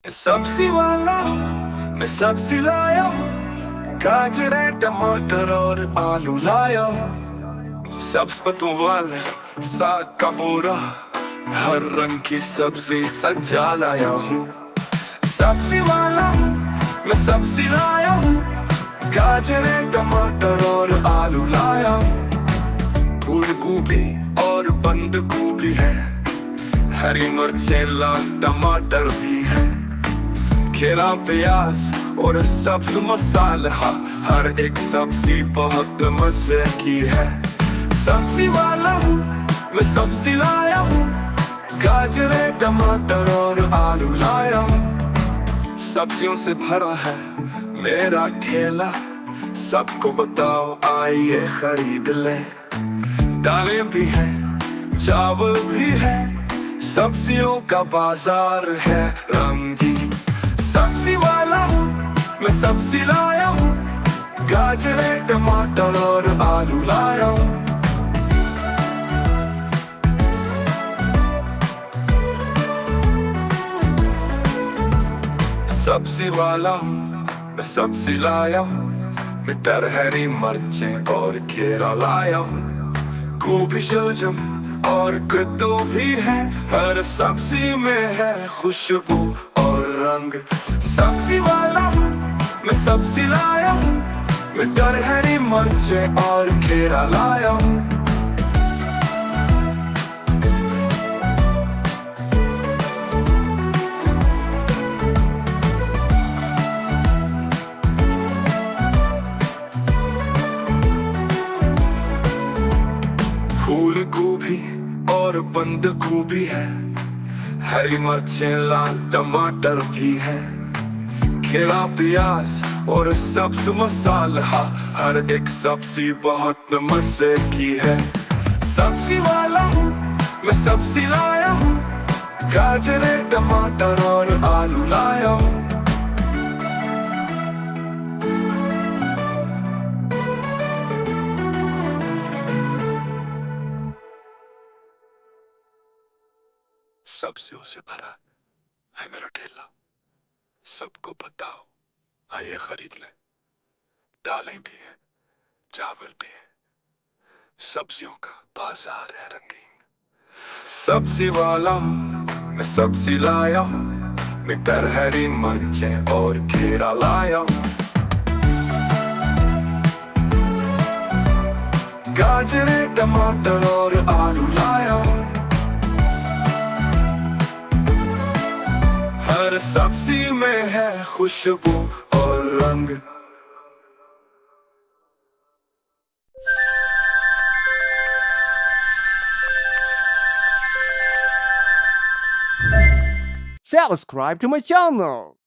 सब्जी वाला मैं सब्जी लाया, गाजर टमाटर और आलू लाया। सब्ज पत्तों वाले साग का बोरा, हर रंग की सब्जी सजा लाया हूँ। सब्जी वाला मैं सब्जी लाया, गाजर टमाटर और आलू लाया। फूल गोभी और बंद गोभी है, हरी मिर्चें लाल टमाटर भी है। खीरा प्याज और सब्ज मसाला, हर एक सब्जी बहुत मजे की है। सब्जी वाला हूँ मैं सब्जी लाया हूँ, गाजर टमाटर और आलू लाया हूँ। सब्जियों से भरा है मेरा ठेला, सबको बताओ आइए खरीद ले। दालें भी है चावल भी है, सब्जियों का बाजार है रंगीन। सब्जी वाला हूँ मैं सब्जी लाया हूँ, गाजर टमाटर और आलू लाया हूँ। सब्जी वाला हूँ मैं सब्जी लाया हूँ, मटर हरी मिर्चें और खीरा लाया हूँ। गोभी शलजम और कद्दू भी है, हर सब्जी में है खुशबू और रंग। सब्जी वाला हूँ मैं सब्जी लाया हूँ, मटर हरी मिर्चें और खीरा लाया हूँ। फूल गोभी और बंद गोभी है, हरी मिर्चें लाल टमाटर भी है। खीरा प्याज और सब्ज मसाला, हर एक सब्जी बहुत मजे की है। सब्जी वाला हूँ मैं सब्जी लाया हूँ, गाजर टमाटर और आलू लाया हूँ। सब्जियों से भरा है मेरा ठेला, सबको बताओ आइए खरीद ले। दालें भी है चावल भी है, सब्जियों का बाजार है रंगीन। सब्जी वाला हूँ मैं सब्जी लाया हूँ, मटर हरी मिर्चें और खीरा लाया हूँ। गाजर टमाटर और आलू लाया हूँ। हर सब्जी में है खुशबू और रंग। Subscribe to my channel.